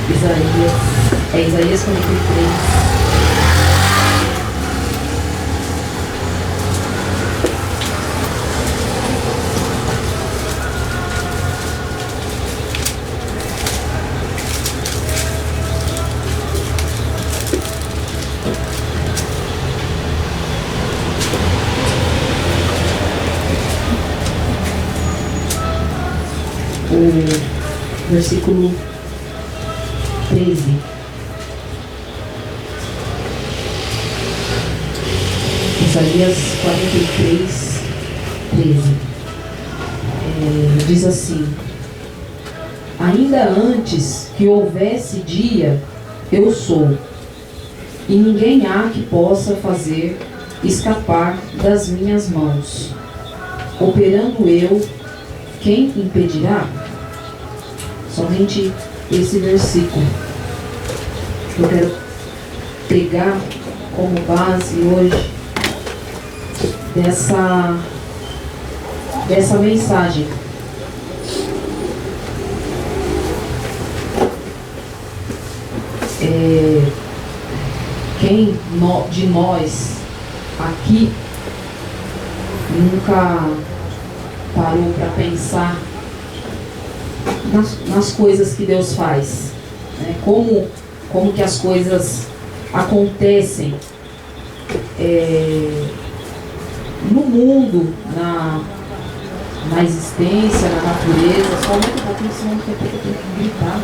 Isaías 43. O versículo 13. Isaías 43, 13. Diz assim: ainda antes que houvesse dia, eu sou, e ninguém há que possa fazer escapar das minhas mãos. Operando eu, quem impedirá? Somente esse versículo eu quero pegar como base hoje dessa mensagem. Quem de nós aqui nunca parou para pensar nas coisas que Deus faz, né? Como que as coisas acontecem no mundo, na existência, na natureza. Só aumenta um pouquinho, senão eu tenho que gritar.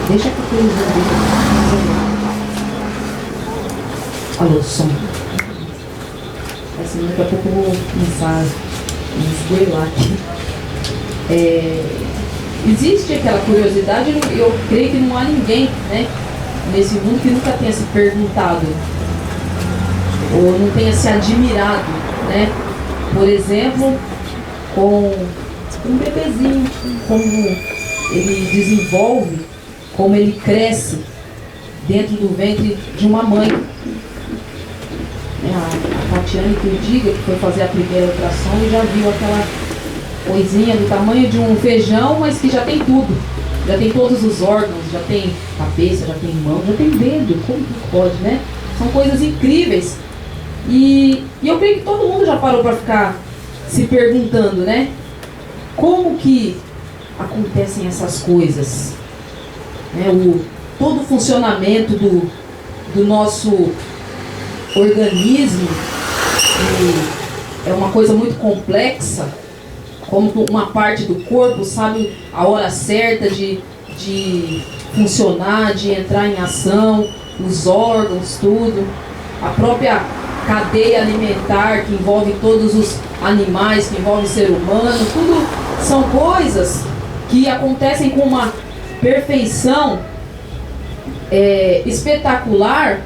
Deixa que eu alô, som. Assim, daqui a pouco eu vou começar a me esgoelar aqui. Existe aquela curiosidade, eu creio que não há ninguém, né, nesse mundo que nunca tenha se perguntado ou não tenha se admirado, né, por exemplo, com um bebezinho, como ele desenvolve, como ele cresce dentro do ventre de uma mãe. A Tatiane, que eu diga, que foi fazer a primeira ultrassom e já viu aquela coisinha do tamanho de um feijão, mas que já tem tudo. Já tem todos os órgãos, já tem cabeça, já tem mão, já tem dedo. Como que pode, né? São coisas incríveis. E eu creio que todo mundo já parou para ficar se perguntando, né? Como que acontecem essas coisas? Né? Todo o funcionamento do nosso organismo é uma coisa muito complexa. Como uma parte do corpo sabe a hora certa de funcionar, de entrar em ação, os órgãos, tudo. A própria cadeia alimentar que envolve todos os animais, que envolve o ser humano, tudo são coisas que acontecem com uma perfeição espetacular.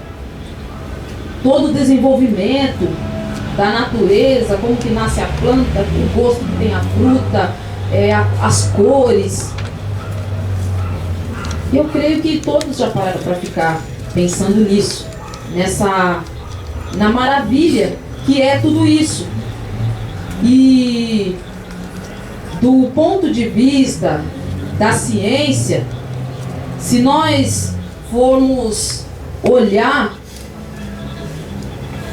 Todo o desenvolvimento da natureza, como que nasce a planta, o gosto que tem a fruta, as cores. Eu creio que todos já pararam para ficar pensando nisso, na maravilha que é tudo isso. E do ponto de vista da ciência, se nós formos olhar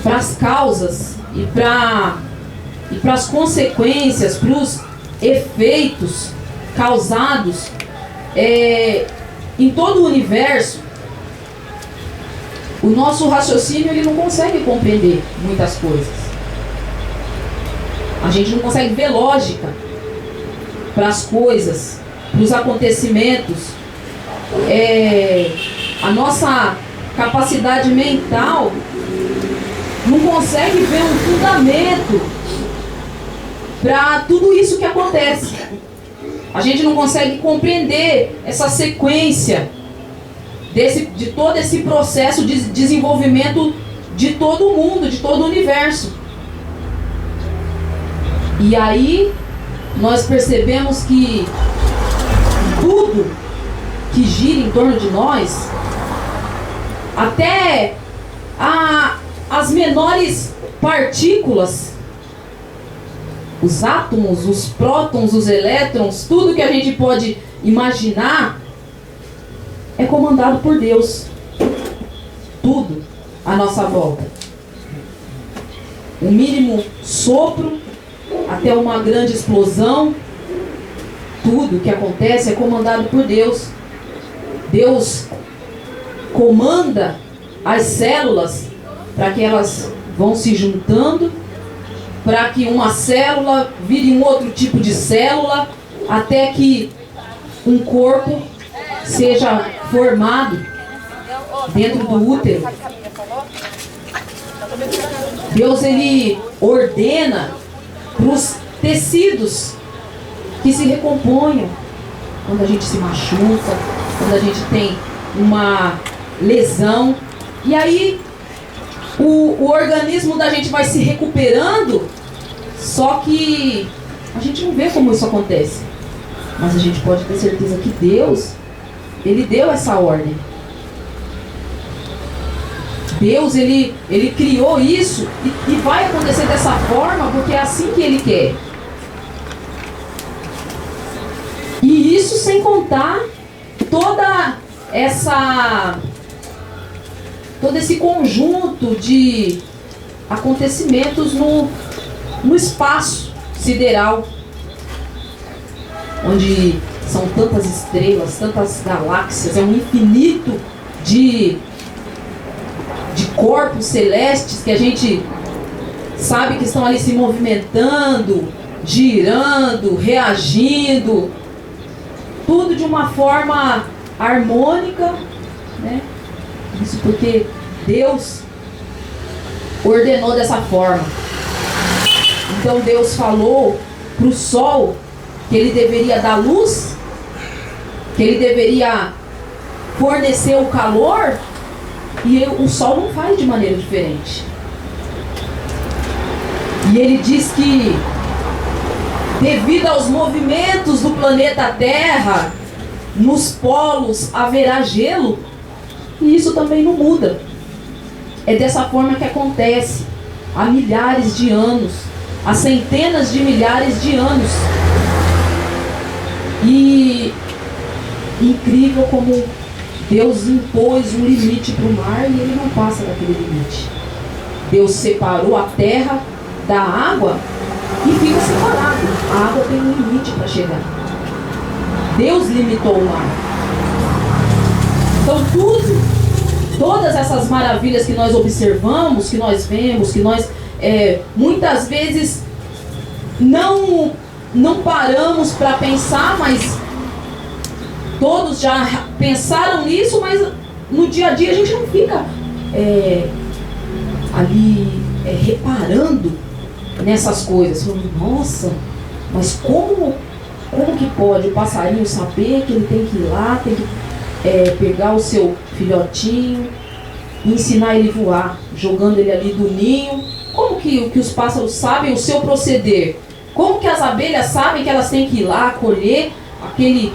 para as causas e para as consequências, para os efeitos causados em todo o universo, o nosso raciocínio ele não consegue compreender muitas coisas. A gente não consegue ver lógica para as coisas, para os acontecimentos. A nossa capacidade mental não consegue ver um fundamento para tudo isso que acontece. A gente não consegue compreender essa sequência de todo esse processo de desenvolvimento de todo o mundo, de todo o universo. E aí nós percebemos que tudo que gira em torno de nós, até as menores partículas, os átomos, os prótons, os elétrons, tudo que a gente pode imaginar, é comandado por Deus. Tudo à nossa volta. O mínimo sopro, até uma grande explosão, tudo que acontece é comandado por Deus. Deus comanda as células para que elas vão se juntando, para que uma célula vire um outro tipo de célula, até que um corpo seja formado dentro do útero. Deus, ele ordena para os tecidos que se recomponham quando a gente se machuca, quando a gente tem uma lesão. E aí o organismo da gente vai se recuperando, só que a gente não vê como isso acontece. Mas a gente pode ter certeza que Deus, ele deu essa ordem. Deus, ele criou isso e vai acontecer dessa forma porque é assim que ele quer. E isso sem contar todo esse conjunto de acontecimentos no espaço sideral, onde são tantas estrelas, tantas galáxias, é um infinito de corpos celestes que a gente sabe que estão ali se movimentando, girando, reagindo, tudo de uma forma harmônica, né? Isso porque Deus ordenou dessa forma. Então Deus falou para o sol que ele deveria dar luz, que ele deveria fornecer o calor, e o sol não faz de maneira diferente. E ele diz que devido aos movimentos do planeta Terra, nos polos haverá gelo, e isso também não muda. É dessa forma que acontece há milhares de anos, há centenas de milhares de anos. E incrível como Deus impôs um limite para o mar e ele não passa daquele limite. Deus separou a terra da água e fica separado. A água tem um limite para chegar. Deus limitou o mar. Então todas essas maravilhas que nós observamos, que nós vemos, que nós muitas vezes não paramos para pensar, mas todos já pensaram nisso, mas no dia a dia a gente não fica ali reparando nessas coisas. Falando, nossa, mas como que pode o passarinho saber que ele tem que ir lá, tem que pegar o seu filhotinho e ensinar ele a voar, jogando ele ali do ninho? Como que os pássaros sabem o seu proceder? Como que as abelhas sabem que elas têm que ir lá colher aquele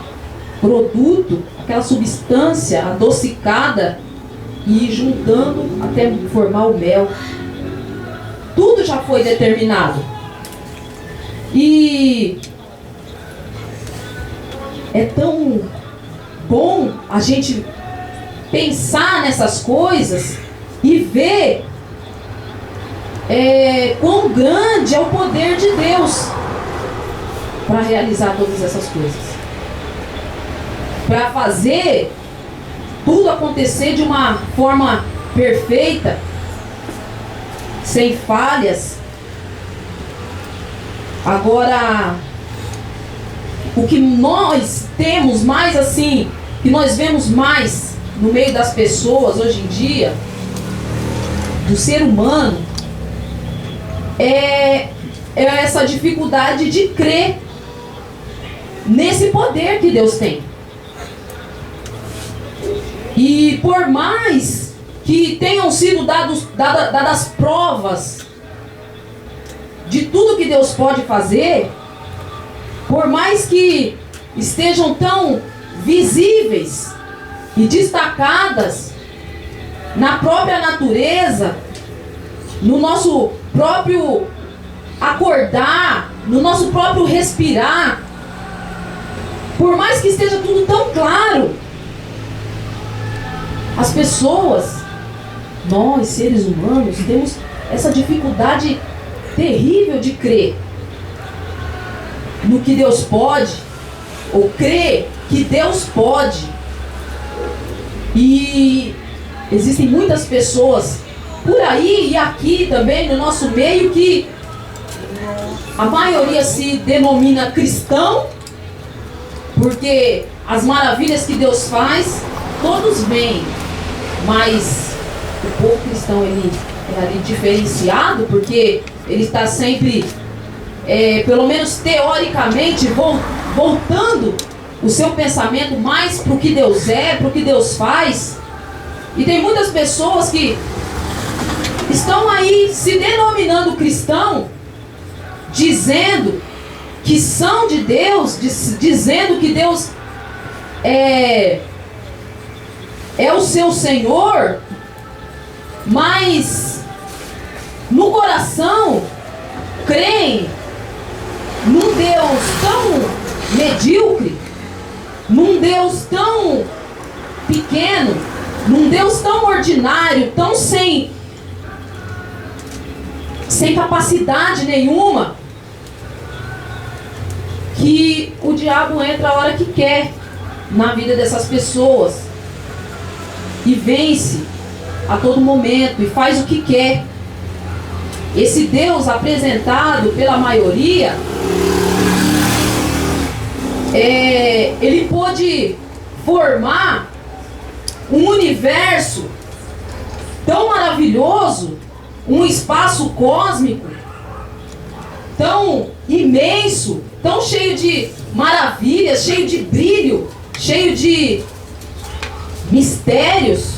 produto, aquela substância adocicada e ir juntando até formar o mel? Tudo já foi determinado. E é tão bom a gente pensar nessas coisas e ver quão grande é o poder de Deus para realizar todas essas coisas, para fazer tudo acontecer de uma forma perfeita, sem falhas. Agora, o que nós temos mais assim, que nós vemos mais no meio das pessoas hoje em dia, do ser humano, é essa dificuldade de crer nesse poder que Deus tem. E por mais que tenham sido dadas provas de tudo que Deus pode fazer, por mais que estejam tão visíveis e destacadas na própria natureza, no nosso próprio acordar, no nosso próprio respirar, Por mais que esteja tudo tão claro, as pessoas, nós seres humanos, temos essa dificuldade terrível de crer no que Deus pode, ou crer que Deus pode. E existem muitas pessoas por aí e aqui também no nosso meio que a maioria se denomina cristão, porque as maravilhas que Deus faz, todos veem, mas o povo cristão ele é ali diferenciado, porque ele está sempre, pelo menos teoricamente, voltando o seu pensamento mais para o que Deus é, para o que Deus faz. E tem muitas pessoas que estão aí se denominando cristão, dizendo que são de Deus, dizendo que Deus é o seu Senhor, mas no coração creem num Deus tão medíocre, num Deus tão pequeno, num Deus tão ordinário, tão sem capacidade nenhuma, que o diabo entra a hora que quer na vida dessas pessoas e vence a todo momento e faz o que quer. Esse Deus apresentado pela maioria, ele pôde formar um universo tão maravilhoso, um espaço cósmico tão imenso, tão cheio de maravilhas, cheio de brilho, cheio de mistérios.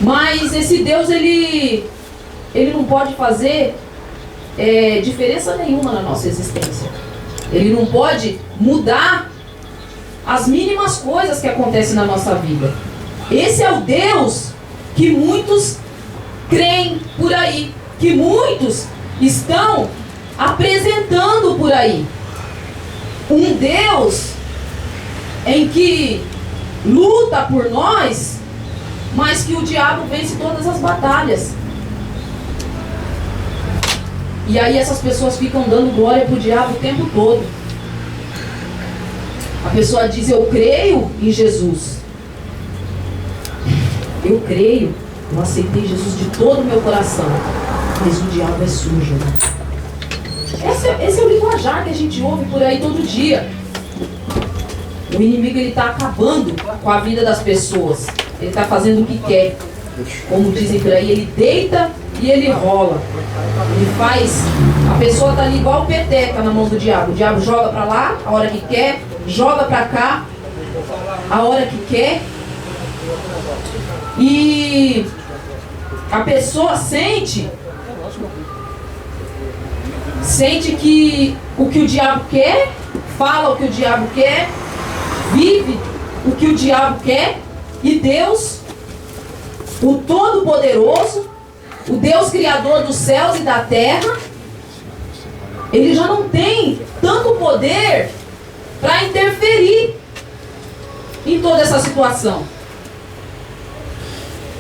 Mas esse Deus, ele não pode fazer diferença nenhuma na nossa existência. Ele não pode mudar as mínimas coisas que acontecem na nossa vida. Esse é o Deus que muitos creem por aí, que muitos estão apresentando por aí. Um Deus em que luta por nós, mas que o diabo vence todas as batalhas. E aí essas pessoas ficam dando glória para o diabo o tempo todo. A pessoa diz: eu creio em Jesus, eu creio, eu aceitei Jesus de todo o meu coração, mas o diabo é sujo, né? Esse é o linguajar que a gente ouve por aí todo dia. O inimigo, ele está acabando com a vida das pessoas. Ele está fazendo o que quer. Como dizem por aí, ele deita e ele rola. Ele faz... A pessoa está ali igual peteca na mão do diabo. O diabo joga para lá a hora que quer, joga para cá a hora que quer. E a pessoa sente que o que o diabo quer, fala o que o diabo quer, vive o que o diabo quer. E Deus, o Todo-Poderoso, o Deus Criador dos céus e da terra, ele já não tem tanto poder para interferir em toda essa situação.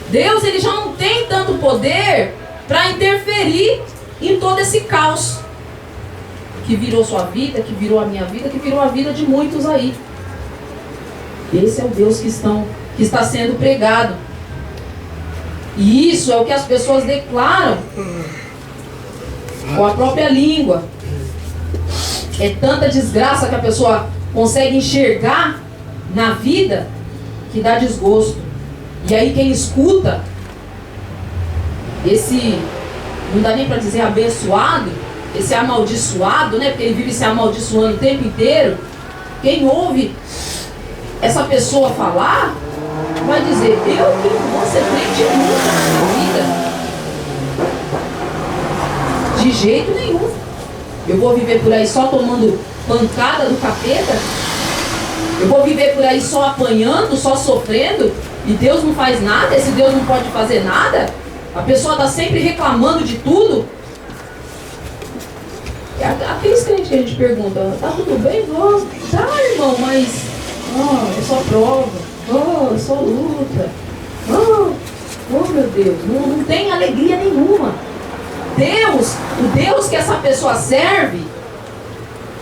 Deus, ele já não tem tanto poder para interferir em todo esse caos que virou sua vida, que virou a minha vida, que virou a vida de muitos aí. Esse é o Deus que está sendo pregado. E isso é o que as pessoas declaram com a própria língua. É tanta desgraça que a pessoa consegue enxergar na vida que dá desgosto. E aí quem escuta esse, não dá nem para dizer abençoado, esse amaldiçoado, né? Porque ele vive se amaldiçoando o tempo inteiro. Quem ouve essa pessoa falar, vai dizer: eu que não vou ser crente nunca na minha vida. De jeito nenhum. Eu vou viver por aí só tomando pancada do capeta? Eu vou viver por aí só apanhando, só sofrendo? E Deus não faz nada? Esse Deus não pode fazer nada? A pessoa está sempre reclamando de tudo? Aqueles crentes que a gente pergunta, tá tudo bem? Vou. Tá, irmão, mas é só prova, é só luta. Oh meu Deus, não tem alegria nenhuma. O Deus que essa pessoa serve,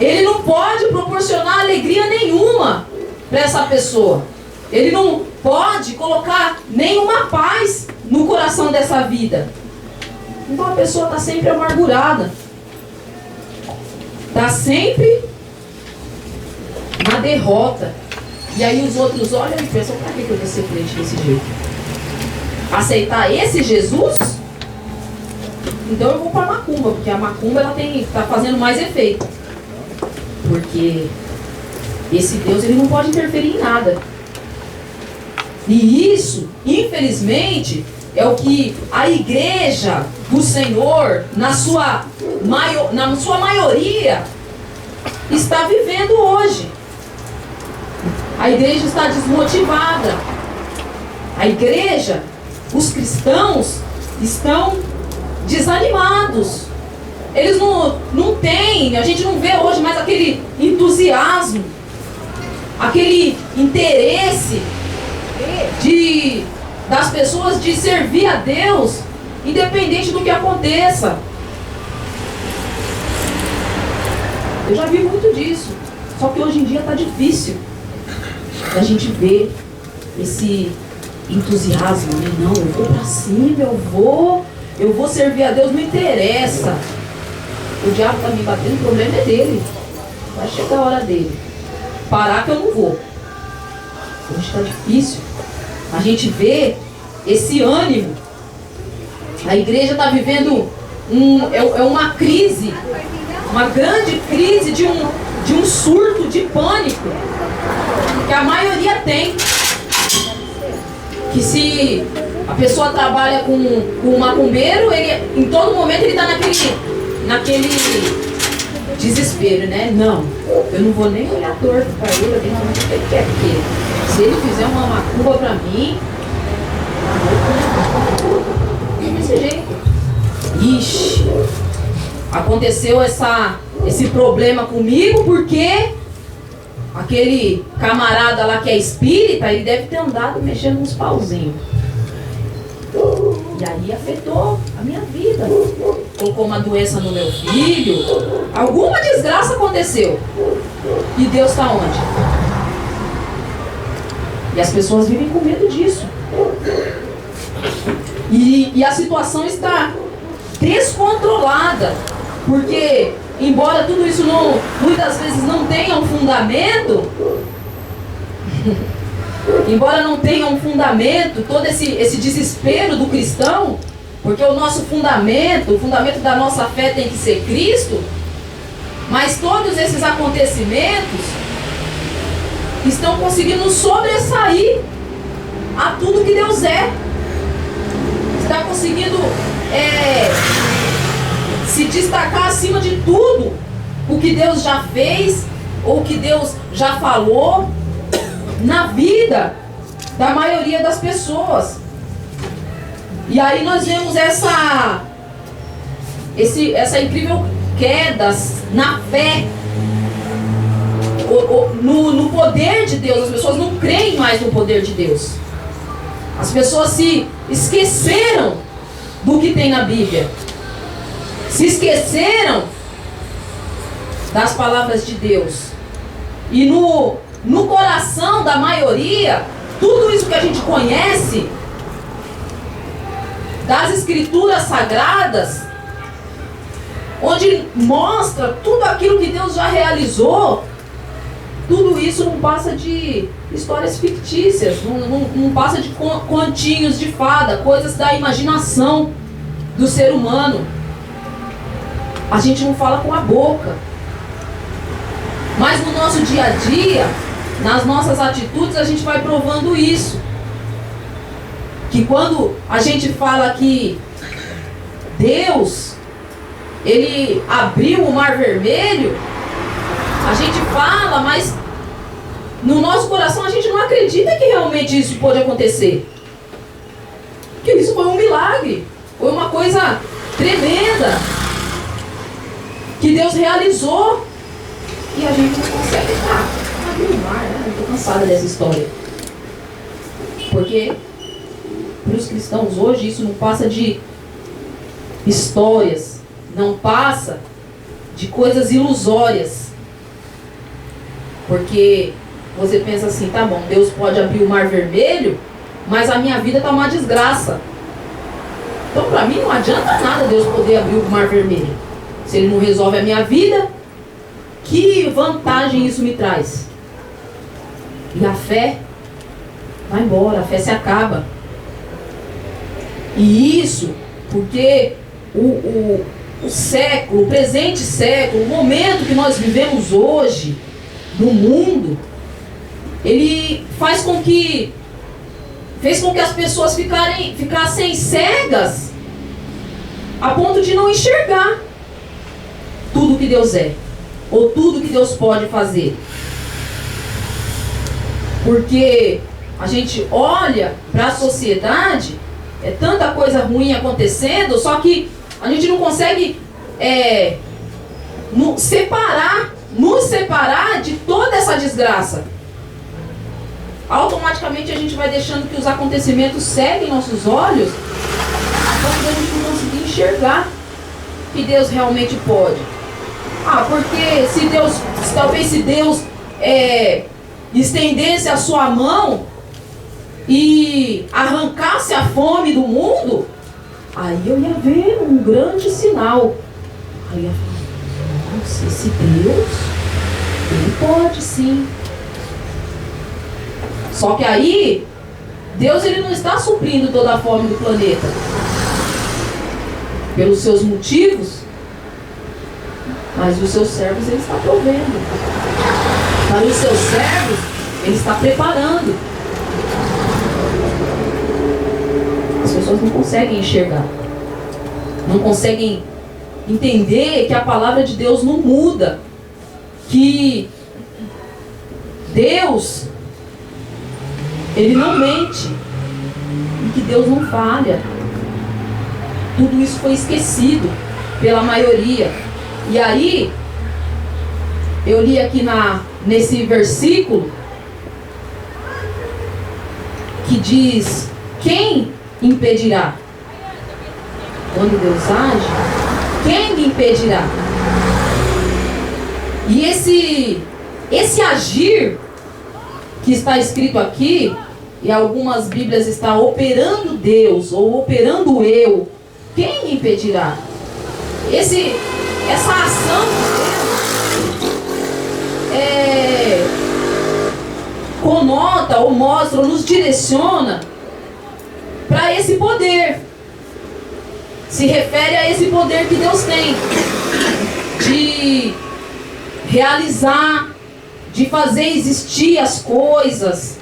Ele não pode proporcionar alegria nenhuma para essa pessoa. Ele não pode colocar nenhuma paz no coração dessa vida. Então a pessoa está sempre amargurada. Está sempre na derrota. E aí os outros olham e pensam, para que eu vou ser crente desse jeito? Aceitar esse Jesus? Então eu vou para a macumba, porque a macumba ela está fazendo mais efeito. Porque esse Deus ele não pode interferir em nada. E isso, infelizmente, é o que a igreja do Senhor, na sua maioria, está vivendo hoje. A igreja está desmotivada. A igreja, os cristãos, estão desanimados. Eles não têm, a gente não vê hoje mais aquele entusiasmo, aquele interesse das pessoas de servir a Deus, independente do que aconteça. Eu já vi muito disso, só que hoje em dia está difícil a gente ver esse entusiasmo, né? Não, eu vou pra cima, eu vou servir a Deus, não interessa. O diabo está me batendo, o problema é dele. Vai chegar a hora dele. Parar que eu não vou. Hoje está difícil. A gente vê esse ânimo. A igreja está vivendo uma crise, uma grande crise de um surto de pânico que a maioria tem. Que se a pessoa trabalha com um macumbeiro, ele, em todo momento ele está naquele desespero, né? Não, eu não vou nem olhar torto para ele, eu tenho que fazer o que ele quer, porque se ele fizer uma macumba para mim, é desse jeito. Ixi, aconteceu esse problema comigo porque aquele camarada lá que é espírita, ele deve ter andado mexendo uns pauzinhos. E aí afetou a minha vida. Colocou uma doença no meu filho. Alguma desgraça aconteceu. E Deus está onde? E as pessoas vivem com medo disso. E a situação está descontrolada. Porque, embora tudo isso muitas vezes não tenha um fundamento, embora não tenha um fundamento, todo esse desespero do cristão, porque o nosso fundamento, o fundamento da nossa fé tem que ser Cristo, mas todos esses acontecimentos estão conseguindo sobressair a tudo que Deus é. Está conseguindo se destacar acima de tudo o que Deus já fez, ou o que Deus já falou na vida da maioria das pessoas. E aí nós vemos essa incrível queda na fé, no poder de Deus. As pessoas não creem mais no poder de Deus. As pessoas se esqueceram do que tem na Bíblia. Se esqueceram das palavras de Deus. E no coração da maioria, tudo isso que a gente conhece das escrituras sagradas, onde mostra tudo aquilo que Deus já realizou, tudo isso não passa de histórias fictícias, não passa de continhos de fada, coisas da imaginação do ser humano. A gente não fala com a boca, mas no nosso dia a dia, nas nossas atitudes, a gente vai provando isso. Que quando a gente fala que Deus, Ele abriu o Mar Vermelho, a gente fala, mas no nosso coração a gente não acredita que realmente isso pode acontecer. Que isso foi um milagre, foi uma coisa tremenda. que Deus realizou. E a gente não consegue abrir o mar, né? Eu estou cansada dessa história. Porque para os cristãos hoje isso não passa de histórias, não passa de coisas ilusórias. Porque você pensa assim, tá bom, Deus pode abrir o mar vermelho, mas a minha vida está uma desgraça. Então para mim não adianta nada Deus poder abrir o mar vermelho. Se Ele não resolve a minha vida, que vantagem isso me traz? E a fé vai embora, a fé se acaba. E isso porque o século, o presente século, o momento que nós vivemos hoje no mundo, ele fez com que as pessoas ficassem cegas a ponto de não enxergar tudo que Deus é, ou tudo que Deus pode fazer. Porque a gente olha para a sociedade, é tanta coisa ruim acontecendo, só que a gente não consegue nos separar de toda essa desgraça. Automaticamente a gente vai deixando que os acontecimentos seguem nossos olhos, quando a gente não conseguir enxergar que Deus realmente pode. Porque talvez se Deus estendesse a sua mão e arrancasse a fome do mundo, aí eu ia ver um grande sinal. Aí eu ia falar, nossa, esse Deus, Ele pode sim. Só que aí, Deus ele não está suprindo toda a fome do planeta. Pelos seus motivos, mas os seus servos Ele está provendo. Para os seus servos, Ele está preparando. As pessoas não conseguem enxergar. Não conseguem entender que a palavra de Deus não muda. Que Deus, Ele não mente. E que Deus não falha. Tudo isso foi esquecido pela maioria. E aí, eu li aqui nesse versículo que diz: quem impedirá? Quando Deus age, quem me impedirá? E esse agir que está escrito aqui, e algumas Bíblias está operando Deus ou operando eu, quem me impedirá? Essa ação conota ou mostra ou nos direciona para esse poder. Se refere a esse poder que Deus tem de realizar, de fazer existir as coisas,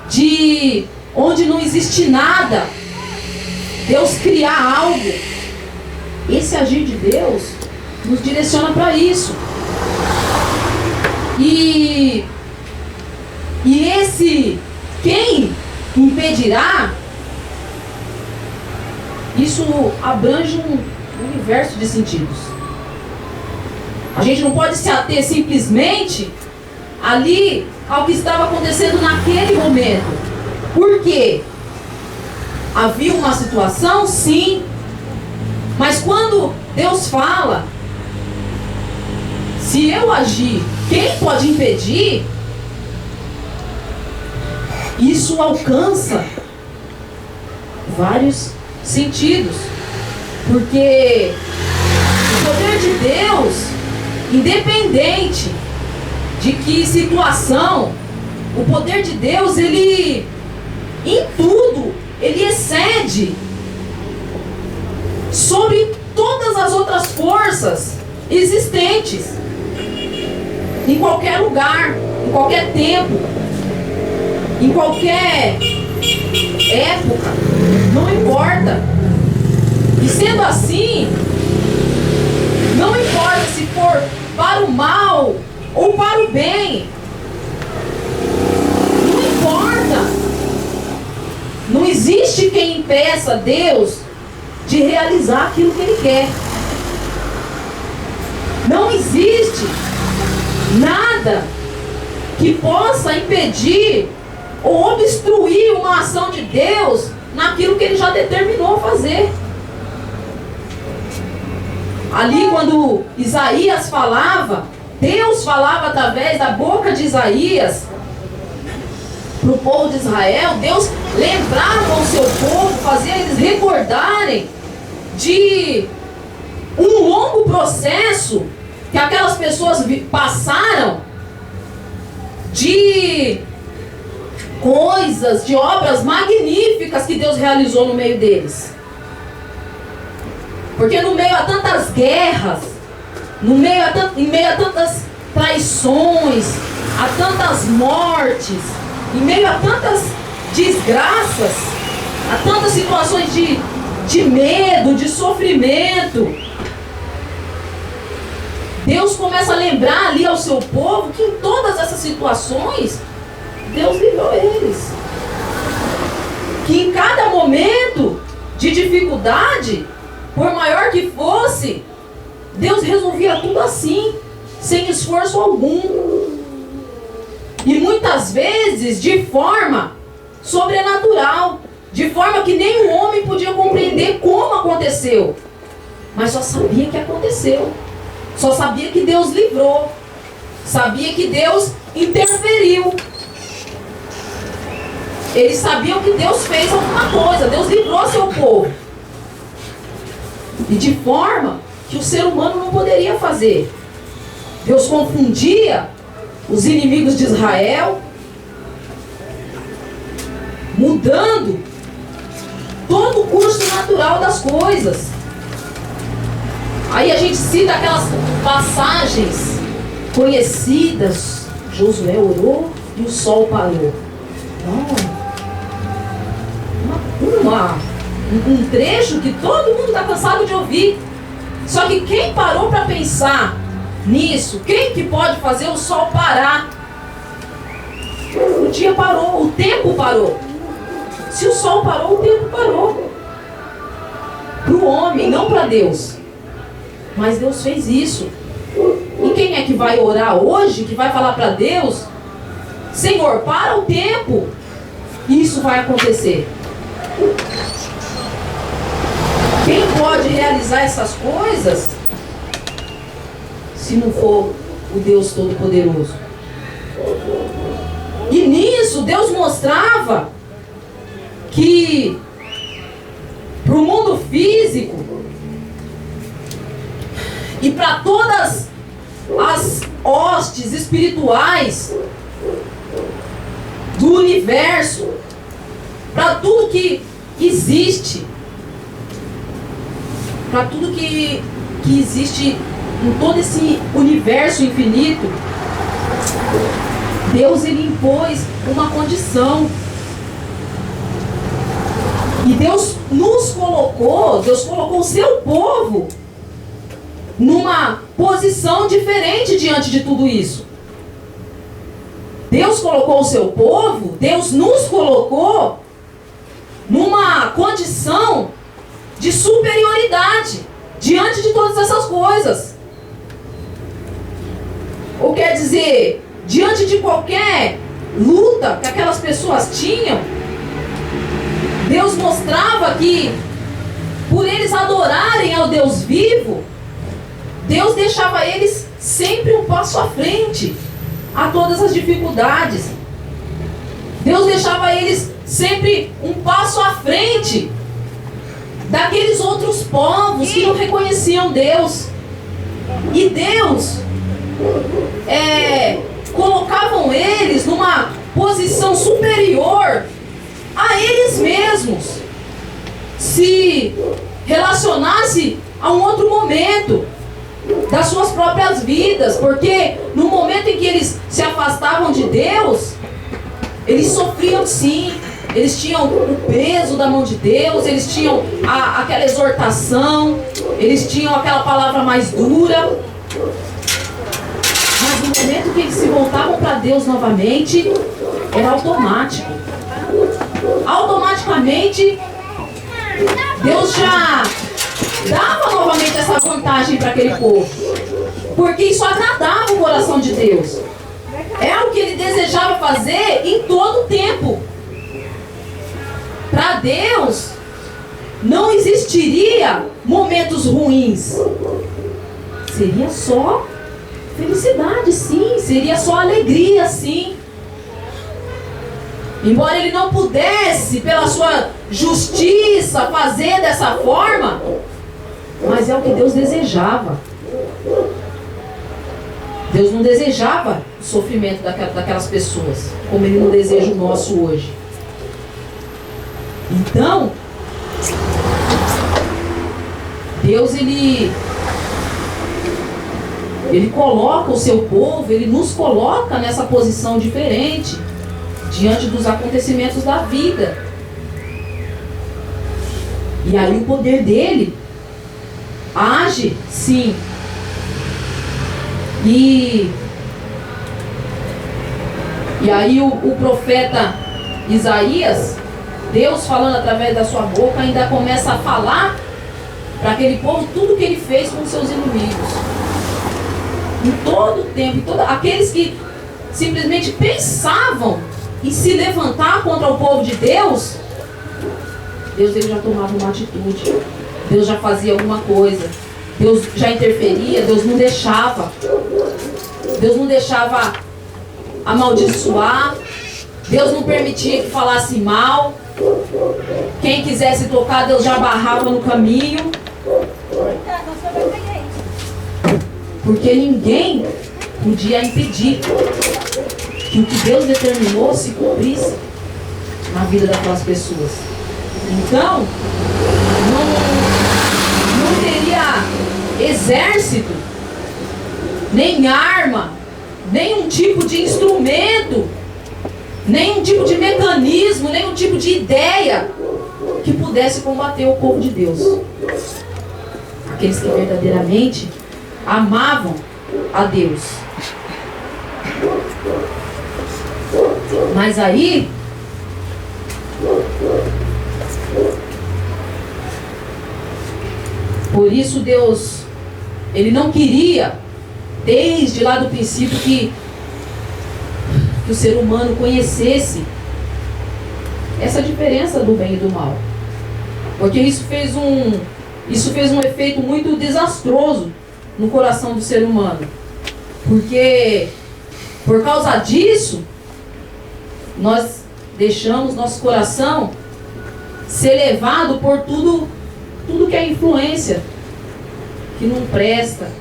de onde não existe nada, Deus criar algo. Esse agir de Deus nos direciona para isso. E esse quem impedirá, isso abrange um universo de sentidos. A gente não pode se ater simplesmente ali ao que estava acontecendo naquele momento. Por quê? Havia uma situação, sim, mas quando Deus fala, se eu agir, quem pode impedir? Isso alcança vários sentidos, porque o poder de Deus, independente de que situação, o poder de Deus, ele em tudo, ele excede sobre todas as outras forças existentes, em qualquer lugar, em qualquer tempo, em qualquer época, não importa. E sendo assim, não importa se for para o mal ou para o bem, não importa. Não existe quem impeça Deus de realizar aquilo que Ele quer. Não existe nada que possa impedir ou obstruir uma ação de Deus naquilo que Ele já determinou fazer. Ali quando Isaías falava, Deus falava através da boca de Isaías para o povo de Israel. Deus lembrava ao seu povo, fazia eles recordarem de um longo processo que aquelas pessoas passaram, de coisas, de obras magníficas que Deus realizou no meio deles. Porque no meio a tantas guerras, em meio a tantas traições, a tantas mortes, em meio a tantas desgraças, a tantas situações de medo, de sofrimento, Deus começa a lembrar ali ao seu povo que em todas essas situações Deus livrou eles. Que em cada momento de dificuldade, por maior que fosse, Deus resolvia tudo assim, sem esforço algum. E muitas vezes de forma sobrenatural, de forma que nem o homem podia compreender como aconteceu, mas só sabia que aconteceu, só sabia que Deus livrou, sabia que Deus interferiu. Eles sabiam que Deus fez alguma coisa, Deus livrou seu povo. E de forma que o ser humano não poderia fazer. Deus confundia os inimigos de Israel, mudando todo o curso natural das coisas. Aí a gente cita aquelas passagens conhecidas. Josué orou e o sol parou. Um trecho que todo mundo está cansado de ouvir. Só que quem parou para pensar nisso? Quem que pode fazer o sol parar? O dia parou, o tempo parou. Se o sol parou, o tempo parou. Para o homem, não para Deus. Mas Deus fez isso. E quem é que vai orar hoje, que vai falar para Deus: Senhor, para o tempo? Isso vai acontecer. Quem pode realizar essas coisas se não for o Deus Todo-Poderoso? E nisso Deus mostrava que para o mundo físico e para todas as hostes espirituais do universo, para tudo que existe, para tudo que existe em todo esse universo infinito, Deus ele impôs uma condição. E Deus colocou o seu povo numa posição diferente diante de tudo isso. Deus colocou o seu povo, Deus nos colocou numa condição de superioridade diante de todas essas coisas. Ou quer dizer, diante de qualquer luta que aquelas pessoas tinham, Deus mostrava que, por eles adorarem ao Deus vivo, Deus deixava eles sempre um passo à frente a todas as dificuldades. Deus deixava eles sempre um passo à frente daqueles outros povos que não reconheciam Deus. E Deus colocavam eles numa posição superior a eles mesmos, se relacionasse a um outro momento das suas próprias vidas, porque no momento em que eles se afastavam de Deus, eles sofriam sim, eles tinham o peso da mão de Deus, eles tinham aquela exortação, eles tinham aquela palavra mais dura, mas no momento que eles se voltavam para Deus novamente, era automático. Automaticamente Deus já dava novamente essa vantagem para aquele povo. porque isso agradava o coração de Deus. É o que ele desejava fazer em todo o tempo. Para Deus, não existiria momentos ruins. Seria só felicidade, sim. Seria só alegria, sim. Embora ele não pudesse, pela sua justiça, fazer dessa forma, mas é o que Deus desejava. Deus não desejava o sofrimento daquelas pessoas, como Ele não deseja o nosso hoje. Então, Deus, Ele coloca o seu povo, Ele nos coloca nessa posição diferente, diante dos acontecimentos da vida. E aí o poder dele age, sim. E aí o profeta Isaías, Deus falando através da sua boca, ainda começa a falar para aquele povo tudo que ele fez com seus inimigos. Em todo o tempo, aqueles que simplesmente pensavam em se levantar contra o povo de Deus, Deus ele já tomava uma atitude, Deus já fazia alguma coisa, Deus já interferia, Deus não deixava amaldiçoar, Deus não permitia que falasse mal, quem quisesse tocar, Deus já barrava no caminho, porque ninguém podia impedir que o que Deus determinou se cumprisse na vida daquelas pessoas. Então, não teria exército, nem arma, nenhum tipo de instrumento, nenhum tipo de mecanismo, nenhum tipo de ideia que pudesse combater o povo de Deus. Aqueles que verdadeiramente amavam a Deus. Mas aí, por isso Deus, Ele não queria, desde lá do princípio, que o ser humano conhecesse essa diferença do bem e do mal. Porque isso fez um efeito muito desastroso no coração do ser humano. Porque, por causa disso, nós deixamos nosso coração ser levado por tudo que é influência que não presta,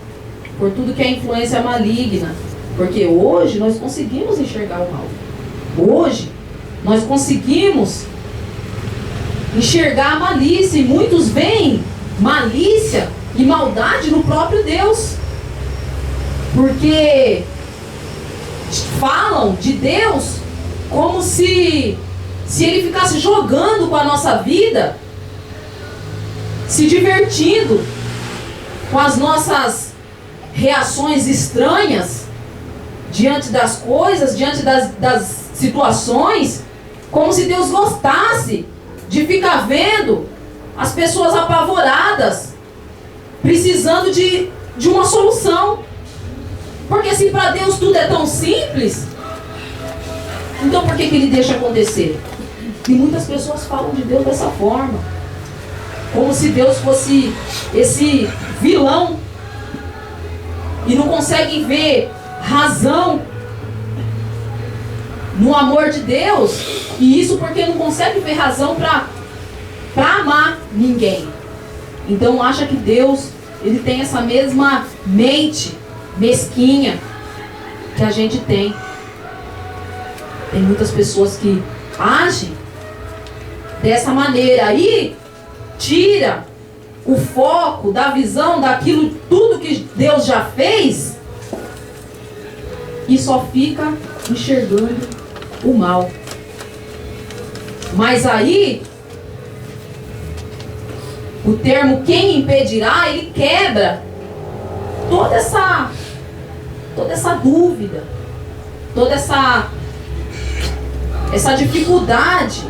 por tudo que é influência maligna. Porque hoje nós conseguimos enxergar o mal. Hoje nós conseguimos enxergar a malícia, e muitos veem malícia e maldade no próprio Deus, porque falam de Deus como se Ele ficasse jogando com a nossa vida, se divertindo com as nossas reações estranhas diante das coisas, diante das situações, como se Deus gostasse de ficar vendo as pessoas apavoradas, precisando de uma solução. Porque se para Deus tudo é tão simples, então por que Ele deixa acontecer? E muitas pessoas falam de Deus dessa forma, como se Deus fosse esse vilão, e não conseguem ver razão no amor de Deus, e isso porque não consegue ver razão para amar ninguém. Então acha que Deus, Ele tem essa mesma mente mesquinha que a gente tem. Tem muitas pessoas que agem dessa maneira, aí tira o foco da visão daquilo, tudo que Deus já fez, e só fica enxergando o mal. Mas aí o termo quem impedirá, ele quebra toda essa dúvida, toda essa dificuldade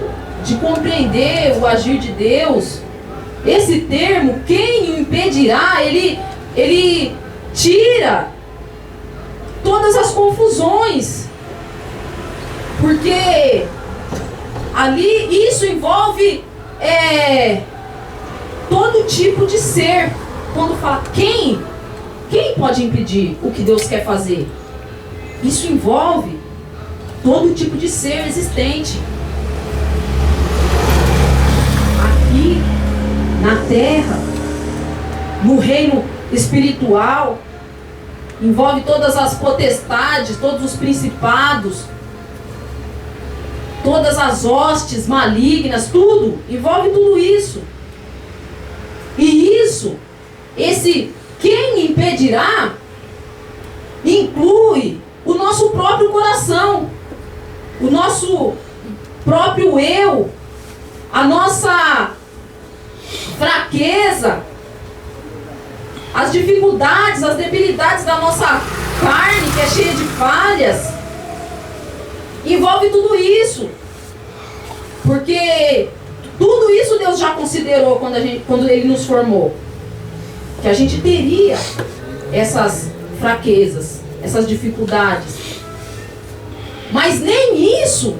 de compreender o agir de Deus. Esse termo, quem o impedirá, ele tira todas as confusões. Porque ali isso envolve todo tipo de ser. Quando fala quem pode impedir o que Deus quer fazer? Isso envolve todo tipo de ser existente. Aqui na terra, no reino espiritual, envolve todas as potestades, todos os principados, todas as hostes malignas, tudo, envolve tudo isso. E esse quem impedirá, inclui o nosso próprio coração, o nosso próprio eu, a nossa fraqueza, as dificuldades, as debilidades da nossa carne, que é cheia de falhas. Envolve tudo isso. Porque tudo isso Deus já considerou quando Ele nos formou. Que a gente teria essas fraquezas, essas dificuldades. Mas nem isso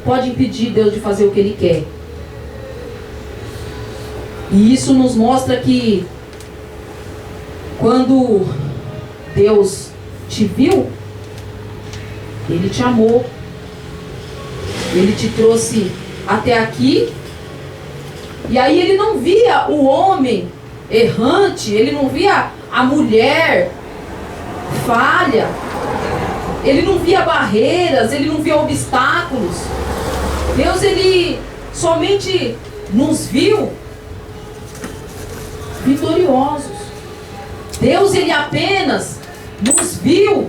pode impedir Deus de fazer o que Ele quer. E isso nos mostra que quando Deus te viu, Ele te amou. Ele te trouxe até aqui. E aí Ele não via o homem errante, Ele não via a mulher falha, Ele não via barreiras, Ele não via obstáculos. Deus, Ele somente nos viu vitoriosos. Deus, Ele apenas nos viu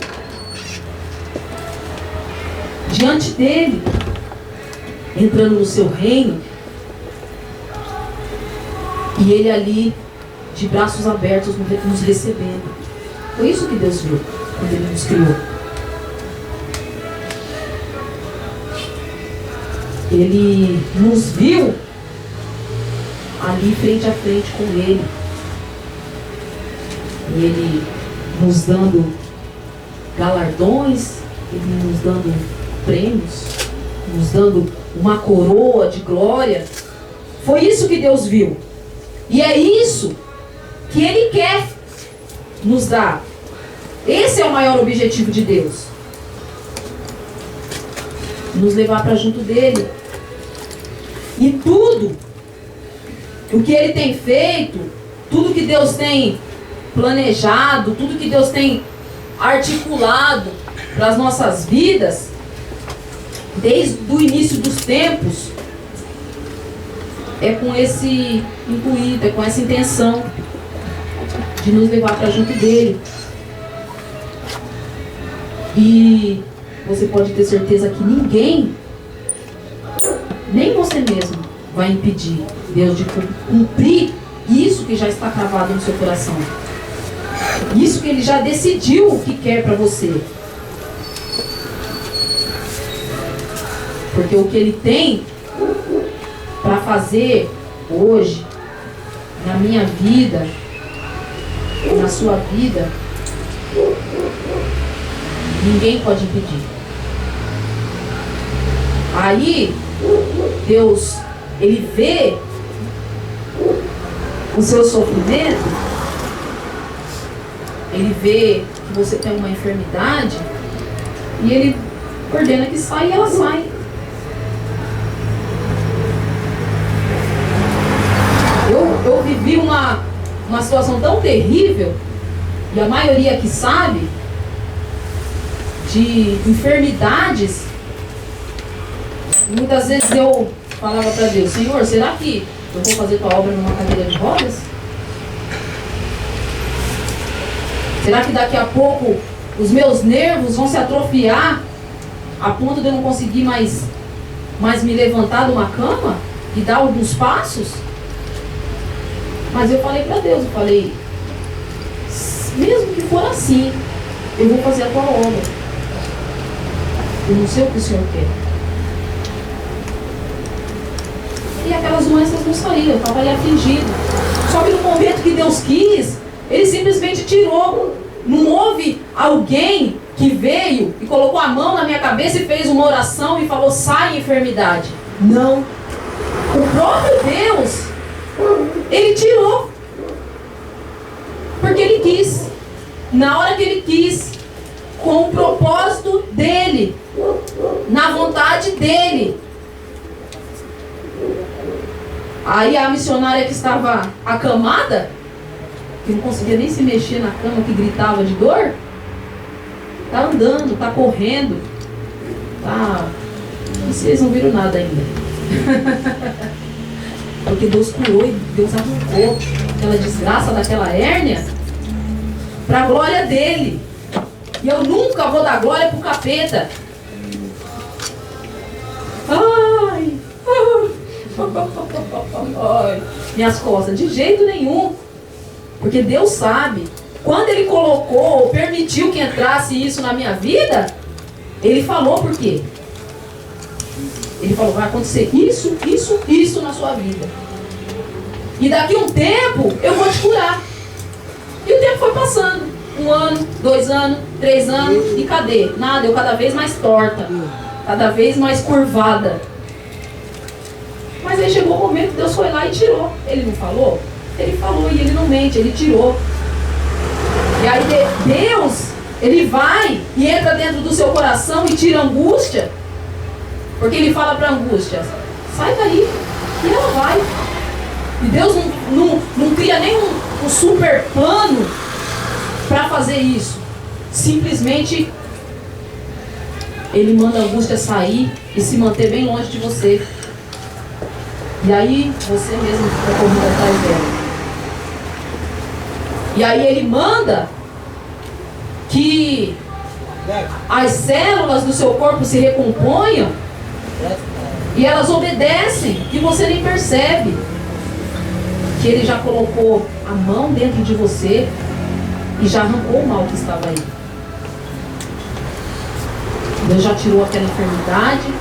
diante dEle, entrando no seu reino, e Ele ali de braços abertos nos recebendo. Foi isso que Deus viu quando Ele nos criou. Ele nos viu ali frente a frente com Ele, e Ele nos dando galardões, Ele nos dando prêmios, nos dando uma coroa de glória. Foi isso que Deus viu. E é isso que Ele quer nos dar. Esse é o maior objetivo de Deus. Nos levar para junto dEle. E tudo o que Ele tem feito, tudo que Deus tem planejado, tudo que Deus tem articulado para as nossas vidas, desde o início dos tempos, é com esse intuito, é com essa intenção de nos levar para junto dEle. E você pode ter certeza que ninguém, nem você mesmo, vai impedir Deus de cumprir isso que já está cravado no seu coração. Isso que Ele já decidiu o que quer para você. Porque o que Ele tem para fazer hoje, na minha vida, na sua vida, ninguém pode impedir. Aí, Deus, Ele vê o seu sofrimento, Ele vê que você tem uma enfermidade, e Ele ordena que saia e ela sai. Eu vivi uma situação tão terrível, e a maioria que sabe, de enfermidades. Muitas vezes eu falava para Deus: Senhor, será que eu vou fazer tua obra numa cadeira de rodas? Será que daqui a pouco os meus nervos vão se atrofiar a ponto de eu não conseguir mais me levantar de uma cama e dar alguns passos? Mas eu falei para Deus, eu falei: mesmo que for assim, eu vou fazer a tua obra. Eu não sei o que o Senhor quer. E aquelas doenças não saíam, eu estava ali afligido. Só que no momento que Deus quis, Ele simplesmente tirou. Não houve alguém que veio e colocou a mão na minha cabeça e fez uma oração e falou: sai enfermidade. Não. O próprio Deus, Ele tirou. Porque Ele quis. Na hora que Ele quis. Com o propósito dEle. Na vontade dEle. Aí a missionária que estava acamada, que não conseguia nem se mexer na cama, que gritava de dor, tá andando, tá correndo, tá... E vocês não viram nada ainda. Porque Deus curou e Deus arrancou aquela desgraça daquela hérnia para a glória dele. E eu nunca vou dar glória pro capeta. Ai, ai, minhas costas, de jeito nenhum. Porque Deus sabe. Quando Ele colocou, permitiu que entrasse isso na minha vida, Ele falou por quê? Ele falou: vai acontecer isso, isso, isso na sua vida. E daqui a um tempo eu vou te curar. E o tempo foi passando. 1 ano, 2 anos, 3 anos. E cadê? Nada, eu cada vez mais torta. Cada vez mais curvada. Mas aí chegou o momento que Deus foi lá e tirou. Ele não falou? Ele falou e Ele não mente, Ele tirou. E aí Deus, Ele vai e entra dentro do seu coração e tira a angústia. Porque Ele fala para a angústia: sai daí. E ela vai. E Deus não cria nem um super plano para fazer isso. Simplesmente Ele manda a angústia sair e se manter bem longe de você. E aí você mesmo fica correndo atrás dela. E aí Ele manda que as células do seu corpo se recomponham e elas obedecem e você nem percebe que Ele já colocou a mão dentro de você e já arrancou o mal que estava aí. Deus já tirou aquela enfermidade,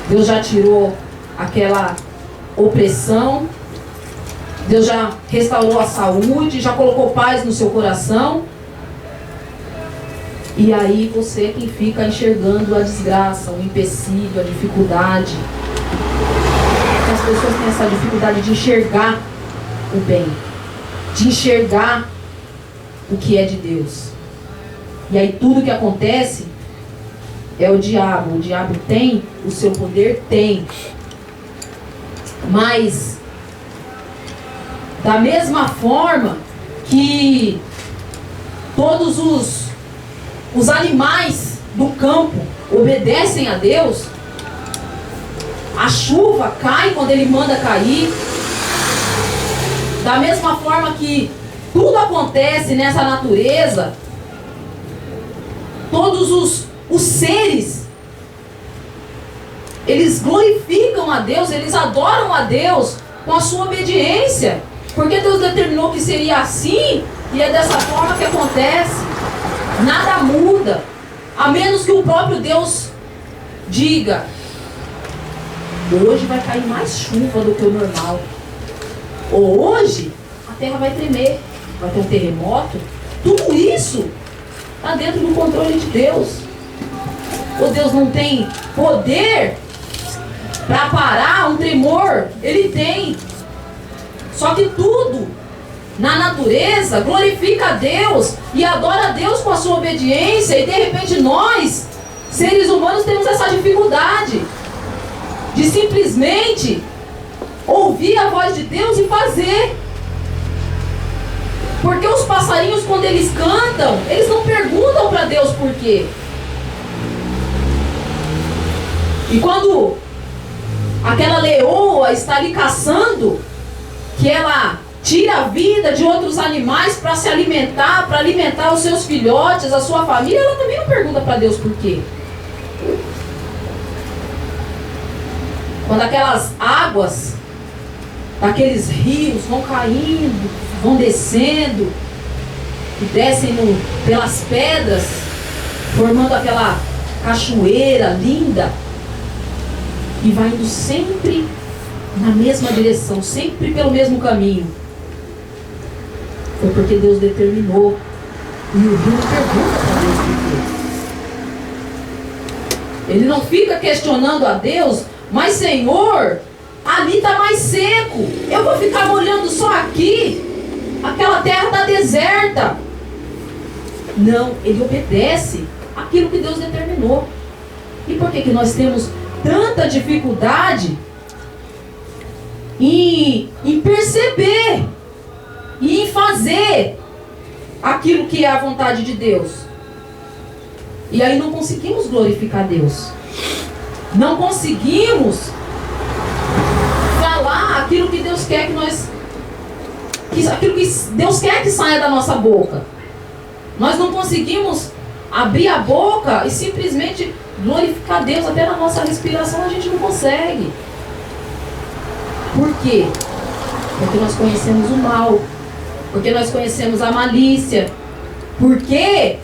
Deus já tirou aquela opressão, Deus já restaurou a saúde, já colocou paz no seu coração. E aí você é quem fica enxergando a desgraça, o empecilho, a dificuldade. As pessoas têm essa dificuldade de enxergar o bem, de enxergar o que é de Deus. E aí tudo que acontece é o diabo. O diabo tem o seu poder? Tem. Mas da mesma forma que todos os animais do campo obedecem a Deus, a chuva cai quando Ele manda cair. Da mesma forma que tudo acontece nessa natureza, todos os seres, eles glorificam a Deus, eles adoram a Deus com a sua obediência. Porque Deus determinou que seria assim, e é dessa forma que acontece. Nada muda, a menos que o próprio Deus diga: hoje vai cair mais chuva do que o normal. Ou hoje a terra vai tremer, vai ter um terremoto. Tudo isso está dentro do controle de Deus. O Deus não tem poder para parar um tremor? Ele tem. Só que tudo na natureza glorifica a Deus e adora a Deus com a sua obediência. E de repente nós, seres humanos, temos essa dificuldade de simplesmente ouvir a voz de Deus e fazer. Porque os passarinhos, quando eles cantam, eles não perguntam para Deus por quê. E quando aquela leoa está ali caçando, que ela tira a vida de outros animais para se alimentar, para alimentar os seus filhotes, a sua família, ela também não pergunta para Deus por quê. Quando aquelas águas daqueles rios vão caindo, vão descendo e descem pelas pedras, formando aquela cachoeira linda, e vai indo sempre na mesma direção, sempre pelo mesmo caminho. Foi porque Deus determinou. E o rio pergunta para Deus por quê. Ele não fica questionando a Deus, mas Senhor, ali está mais seco. Eu vou ficar molhando só aqui? Aquela terra está deserta. Não, ele obedece aquilo que Deus determinou. E por que nós temos tanta dificuldade em perceber e em fazer aquilo que é a vontade de Deus? E aí não conseguimos glorificar Deus. Não conseguimos falar aquilo que Deus quer que nós... aquilo que Deus quer que saia da nossa boca. Nós não conseguimos abrir a boca e simplesmente glorificar Deus. Até na nossa respiração a gente não consegue. Por quê? Porque nós conhecemos o mal. Porque nós conhecemos a malícia. Porque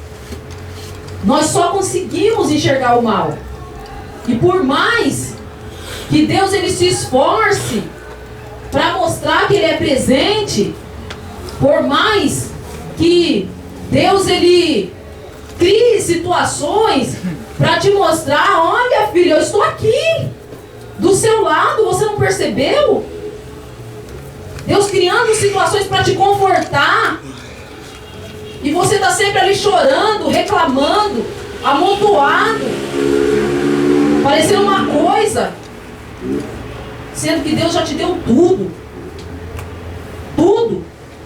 nós só conseguimos enxergar o mal. E por mais que Deus ele se esforce para mostrar que Ele é presente, por mais que Deus ele crie situações para te mostrar, olha filho, eu estou aqui do seu lado, você não percebeu? Deus criando situações para te confortar, e você está sempre ali chorando, reclamando, amontoado, parecendo uma coisa, sendo que Deus já te deu tudo,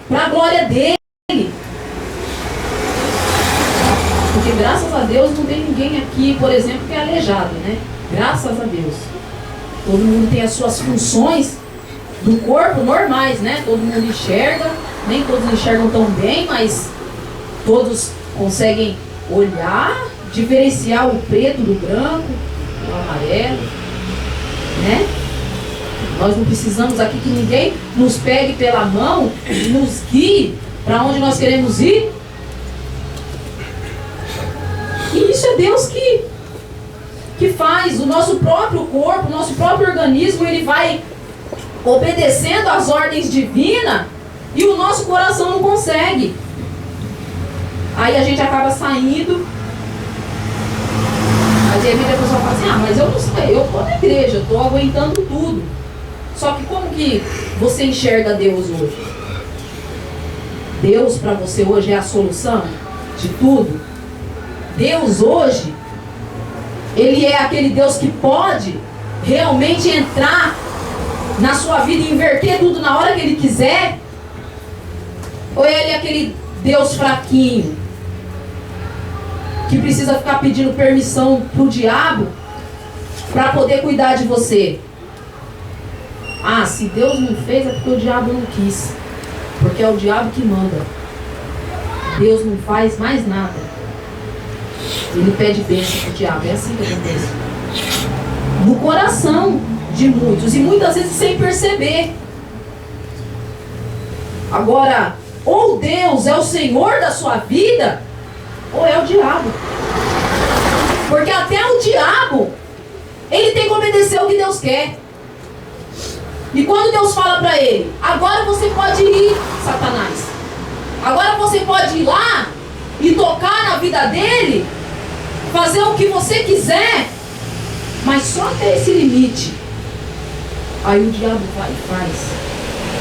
para a glória dele. Porque graças a Deus não tem ninguém aqui, por exemplo, que é aleijado, né? Graças a Deus. Todo mundo tem as suas funções do corpo normais, né? Todo mundo enxerga, nem todos enxergam tão bem, mas todos conseguem olhar, diferenciar o preto do branco, o amarelo, né? Nós não precisamos aqui que ninguém nos pegue pela mão e nos guie para onde nós queremos ir. E isso é Deus que faz. O nosso próprio corpo, o nosso próprio organismo, ele vai obedecendo às ordens divinas e o nosso coração não consegue. Aí a gente acaba saindo. Aí de repente a pessoa fala assim, mas eu não sei, eu estou na igreja, eu estou aguentando tudo. Só que como que você enxerga Deus hoje? Deus para você hoje é a solução de tudo? Deus hoje, Ele é aquele Deus que pode realmente entrar na sua vida e inverter tudo na hora que Ele quiser? Ou Ele é aquele Deus fraquinho, que precisa ficar pedindo permissão para o diabo para poder cuidar de você? Ah, se Deus não fez é porque o diabo não quis. Porque é o diabo que manda. Deus não faz mais nada. Ele pede bênção para o diabo. É assim que acontece. No coração de muitos. E muitas vezes sem perceber. Agora, ou Deus é o Senhor da sua vida, ou é o diabo. Porque até o diabo, ele tem que obedecer o que Deus quer. E quando Deus fala para ele, agora você pode ir, Satanás, agora você pode ir lá e tocar na vida dele, fazer o que você quiser, mas só até esse limite. Aí o diabo vai e faz.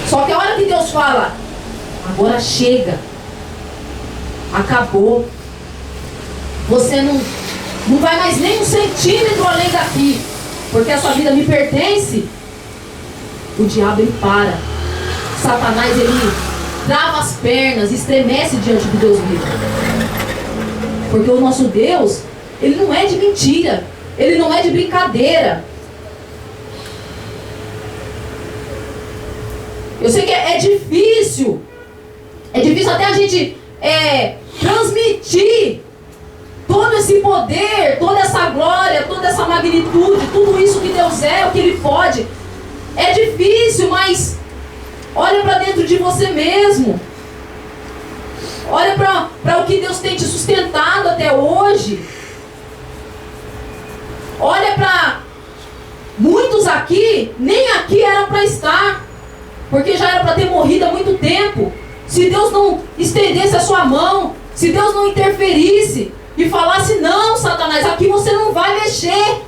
Só que a hora que Deus fala, agora chega, acabou, você não vai mais nem um centímetro além daqui, porque essa vida me pertence. O diabo ele para. Satanás ele trava as pernas, estremece diante do Deus vivo. Porque o nosso Deus, ele não é de mentira, ele não é de brincadeira. Eu sei que é difícil até a gente transmitir todo esse poder, toda essa glória, toda essa magnitude, tudo isso que Deus é, o que Ele pode. É difícil, mas olha para dentro de você mesmo. Olha para o que Deus tem te sustentado até hoje. Olha para muitos aqui, nem aqui eram para estar, porque já era para ter morrido há muito tempo. Se Deus não estendesse a sua mão, se Deus não interferisse, e falasse: não, Satanás, aqui você não vai mexer.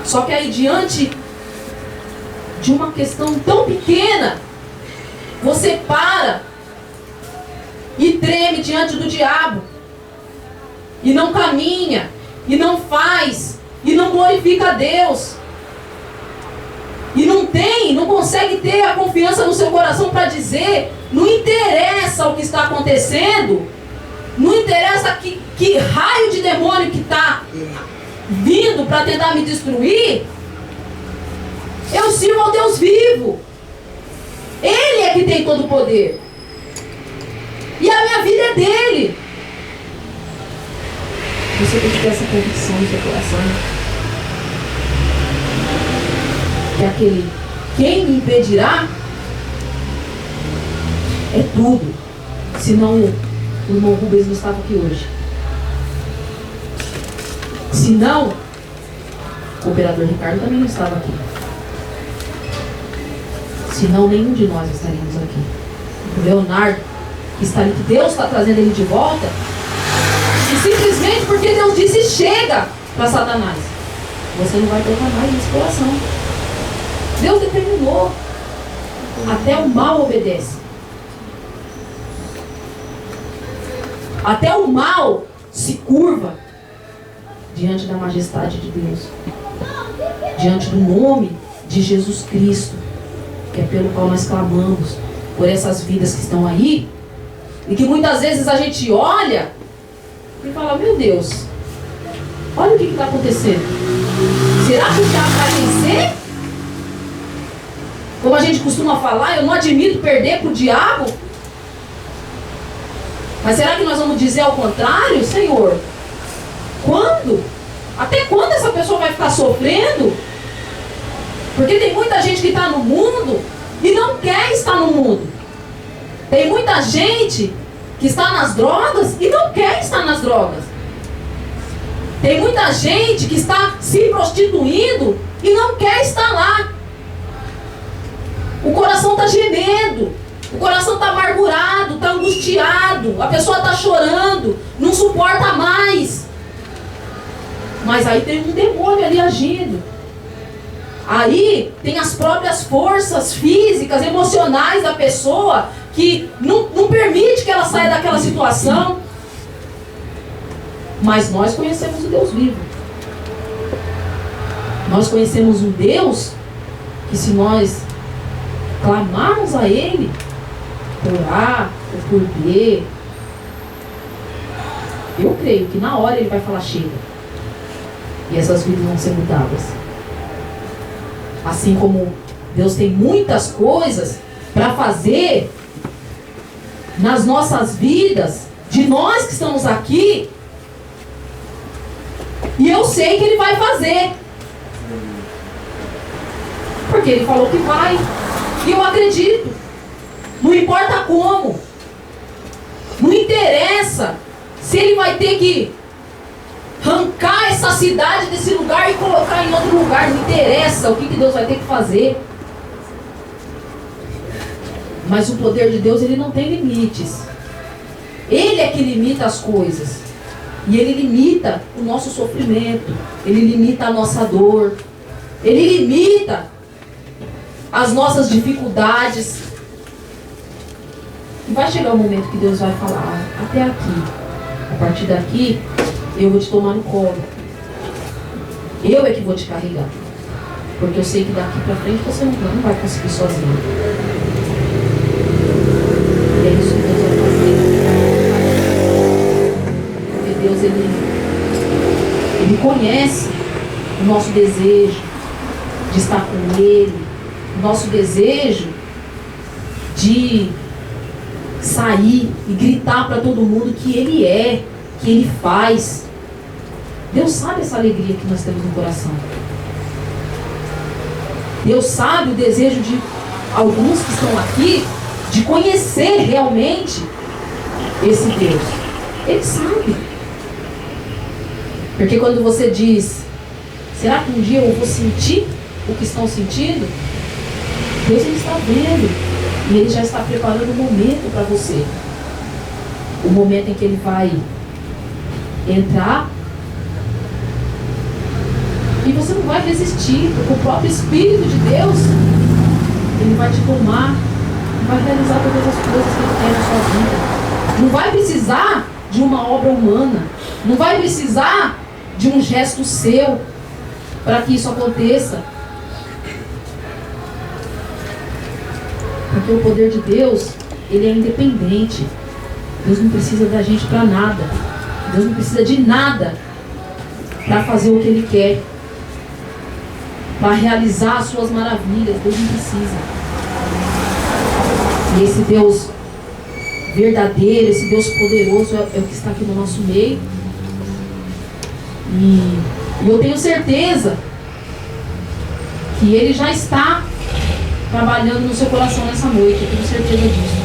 Só que aí, diante de uma questão tão pequena, você para e treme diante do diabo, e não caminha, e não faz, e não glorifica a Deus, e não consegue ter a confiança no seu coração para dizer: não interessa o que está acontecendo, não interessa que raio de demônio que está vindo para tentar me destruir, eu sirvo ao Deus vivo. Ele é que tem todo o poder, e a minha vida é dele. Você tem que ter essa convicção no seu coração, que aquele quem me impedirá é tudo. Senão o irmão Rubens não estava aqui hoje. Senão o operador Ricardo também não estava aqui. Senão nenhum de nós estaríamos aqui. O Leonardo que está ali, que Deus está trazendo ele de volta, e simplesmente porque Deus disse: chega para Satanás, você não vai tocar mais nesse coração. Deus determinou. Até o mal obedece. Até o mal se curva diante da majestade de Deus, diante do nome de Jesus Cristo, que é pelo qual nós clamamos por essas vidas que estão aí, e que muitas vezes a gente olha e fala: meu Deus, olha o que está acontecendo. Será que o diabo vai vencer? Como a gente costuma falar, eu não admito perder para o diabo. Mas será que nós vamos dizer ao contrário? Senhor, quando? Até quando essa pessoa vai ficar sofrendo? Porque tem muita gente que está no mundo e não quer estar no mundo. Tem muita gente que está nas drogas e não quer estar nas drogas. Tem muita gente que está se prostituindo e não quer estar lá. O coração está gemendo, o coração está amargurado, está angustiado, a pessoa está chorando, não suporta mais. Mas aí tem um demônio ali agindo. Aí tem as próprias forças físicas, emocionais da pessoa que não permite que ela saia daquela situação. Mas nós conhecemos o Deus vivo. Nós conhecemos um Deus que, se nós clamarmos a Ele, por A ou por B, eu creio que na hora Ele vai falar: chega. E essas vidas vão ser mudadas. Assim como Deus tem muitas coisas para fazer nas nossas vidas, de nós que estamos aqui, e eu sei que Ele vai fazer, porque Ele falou que vai, e eu acredito. Não importa como, não interessa se Ele vai ter que arrancar essa cidade desse lugar e colocar em outro lugar, não interessa o que Deus vai ter que fazer. Mas o poder de Deus, ele não tem limites. Ele é que limita as coisas. E Ele limita o nosso sofrimento, Ele limita a nossa dor, Ele limita as nossas dificuldades. E vai chegar o momento que Deus vai falar: até aqui, a partir daqui eu vou te tomar no colo, eu é que vou te carregar, porque eu sei que daqui para frente você não vai conseguir sozinho. E é isso que Deus vai fazer, porque Deus ele conhece o nosso desejo de estar com Ele, o nosso desejo de sair e gritar para todo mundo que Ele é, que Ele faz. Deus sabe essa alegria que nós temos no coração. Deus sabe o desejo de alguns que estão aqui de conhecer realmente esse Deus. Ele sabe. Porque quando você diz: será que um dia eu vou sentir o que estão sentindo? Deus, Ele está vendo. E Ele já está preparando o momento para você. o momento em que Ele vai entrar. E você não vai resistir, porque o próprio Espírito de Deus, Ele vai te tomar, vai realizar todas as coisas que Ele quer na sua vida. Não vai precisar de uma obra humana, não vai precisar de um gesto seu para que isso aconteça. Porque o poder de Deus, Ele é independente. Deus não precisa da gente para nada. Deus não precisa de nada para fazer o que Ele quer, para realizar as suas maravilhas. Deus não precisa. E esse Deus verdadeiro, esse Deus poderoso é o que está aqui no nosso meio. E eu tenho certeza que Ele já está trabalhando no seu coração nessa noite. Eu tenho certeza disso.